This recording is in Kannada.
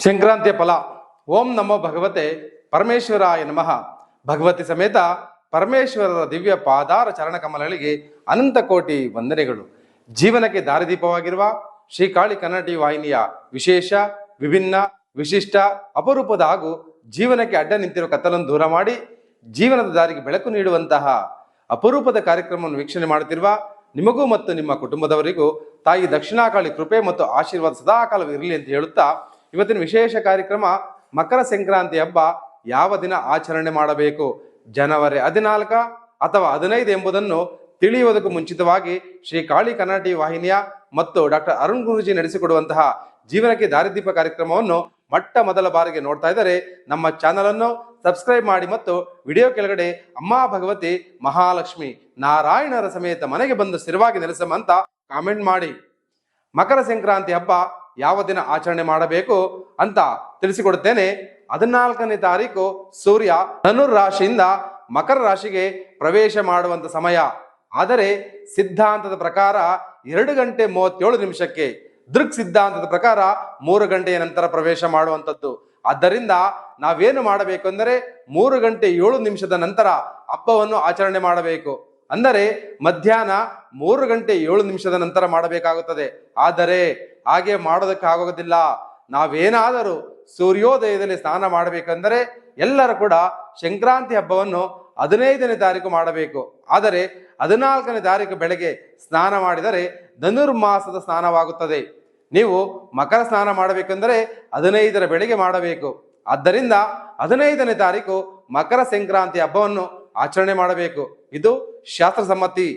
ಸಂಕ್ರಾಂತಿಯ ಫಲ. ಓಂ ನಮೋ ಭಗವತೆ ಪರಮೇಶ್ವರಾಯ ನಮಃ. ಭಗವತಿ ಸಮೇತ ಪರಮೇಶ್ವರರ ದಿವ್ಯ ಪಾದಾರ ಚರಣ ಕಮಲಗಳಿಗೆ ಅನಂತ ಕೋಟಿ ವಂದನೆಗಳು. ಜೀವನಕ್ಕೆ ದಾರಿದೀಪವಾಗಿರುವ ಶ್ರೀಕಾಳಿ ಕನ್ನಡ ಟಿವಿ ವಾಹಿನಿಯ ವಿಶೇಷ, ವಿಭಿನ್ನ, ವಿಶಿಷ್ಟ, ಅಪರೂಪದ ಹಾಗೂ ಜೀವನಕ್ಕೆ ಅಡ್ಡ ನಿಂತಿರುವ ಕತ್ತಲನ್ನು ದೂರ ಮಾಡಿ ಜೀವನದ ದಾರಿಗೆ ಬೆಳಕು ನೀಡುವಂತಹ ಅಪರೂಪದ ಕಾರ್ಯಕ್ರಮವನ್ನು ವೀಕ್ಷಣೆ ಮಾಡುತ್ತಿರುವ ನಿಮಗೂ ಮತ್ತು ನಿಮ್ಮ ಕುಟುಂಬದವರಿಗೂ ತಾಯಿ ದಕ್ಷಿಣಾಕಾಳಿ ಕೃಪೆ ಮತ್ತು ಆಶೀರ್ವಾದ ಸದಾಕಾಲವಿರಲಿ ಅಂತ ಹೇಳುತ್ತಾ, ಇವತ್ತಿನ ವಿಶೇಷ ಕಾರ್ಯಕ್ರಮ ಮಕರ ಸಂಕ್ರಾಂತಿ ಹಬ್ಬ ಯಾವ ದಿನ ಆಚರಣೆ ಮಾಡಬೇಕು, ಜನವರಿ 14 ಅಥವಾ 15 ಎಂಬುದನ್ನು ತಿಳಿಯುವುದಕ್ಕೂ ಮುಂಚಿತವಾಗಿ ಶ್ರೀ ಕಾಳಿ ಕನ್ನಡ ಟಿವಿ ವಾಹಿನಿಯ ಮತ್ತು ಡಾಕ್ಟರ್ ಅರುಣ್ ಗುರೂಜಿ ನಡೆಸಿಕೊಡುವಂತಹ ಜೀವನಕ್ಕೆ ದಾರಿದೀಪ ಕಾರ್ಯಕ್ರಮವನ್ನು ಮೊದಲ ಬಾರಿಗೆ ನೋಡ್ತಾ ಇದ್ದರೆ ನಮ್ಮ ಚಾನಲ್ ಅನ್ನು ಸಬ್ಸ್ಕ್ರೈಬ್ ಮಾಡಿ ಮತ್ತು ವಿಡಿಯೋ ಕೆಳಗಡೆ ಅಮ್ಮ ಭಗವತಿ ಮಹಾಲಕ್ಷ್ಮಿ ನಾರಾಯಣರ ಸಮೇತ ಮನೆಗೆ ಬಂದು ಸ್ಥಿರವಾಗಿ ನೆಲೆಸಮಂತ ಕಾಮೆಂಟ್ ಮಾಡಿ. ಮಕರ ಸಂಕ್ರಾಂತಿ ಹಬ್ಬ ಯಾವ ದಿನ ಆಚರಣೆ ಮಾಡಬೇಕು ಅಂತ ತಿಳಿಸಿಕೊಡುತ್ತೇನೆ. 14ನೇ ತಾರೀಕು ಸೂರ್ಯ ಧನುರ್ ರಾಶಿಯಿಂದ ಮಕರ ರಾಶಿಗೆ ಪ್ರವೇಶ ಮಾಡುವಂತ ಸಮಯ. ಆದರೆ ಸಿದ್ಧಾಂತದ ಪ್ರಕಾರ 2 ಗಂಟೆ 37 ನಿಮಿಷಕ್ಕೆ, ದೃಕ್ ಸಿದ್ಧಾಂತದ ಪ್ರಕಾರ 3 ಗಂಟೆಯ ನಂತರ ಪ್ರವೇಶ ಮಾಡುವಂಥದ್ದು. ಆದ್ದರಿಂದ ನಾವೇನು ಮಾಡಬೇಕು ಅಂದರೆ 3 ಗಂಟೆ 7 ನಿಮಿಷದ ನಂತರ ಹಬ್ಬವನ್ನು ಆಚರಣೆ ಮಾಡಬೇಕು. ಅಂದರೆ ಮಧ್ಯಾಹ್ನ 3 ಗಂಟೆ 7 ನಿಮಿಷದ ನಂತರ ಮಾಡಬೇಕಾಗುತ್ತದೆ. ಆದರೆ ಹಾಗೆ ಮಾಡೋದಕ್ಕಾಗೋದಿಲ್ಲ. ನಾವೇನಾದರೂ ಸೂರ್ಯೋದಯದಲ್ಲಿ ಸ್ನಾನ ಮಾಡಬೇಕೆಂದರೆ ಎಲ್ಲರೂ ಕೂಡ ಸಂಕ್ರಾಂತಿ ಹಬ್ಬವನ್ನು 15ನೇ ತಾರೀಕು ಮಾಡಬೇಕು. ಆದರೆ 14ನೇ ತಾರೀಕು ಬೆಳಗ್ಗೆ ಸ್ನಾನ ಮಾಡಿದರೆ ಧನುರ್ಮಾಸದ ಸ್ನಾನವಾಗುತ್ತದೆ. ನೀವು ಮಕರ ಸ್ನಾನ ಮಾಡಬೇಕೆಂದರೆ 15ರ ಬೆಳಗ್ಗೆ ಮಾಡಬೇಕು. ಆದ್ದರಿಂದ 15ನೇ ತಾರೀಕು ಮಕರ ಸಂಕ್ರಾಂತಿ ಹಬ್ಬವನ್ನು ಆಚರಣೆ ಮಾಡಬೇಕು. ಇದು ಶಾಸ್ತ್ರ ಸಮ್ಮತಿ.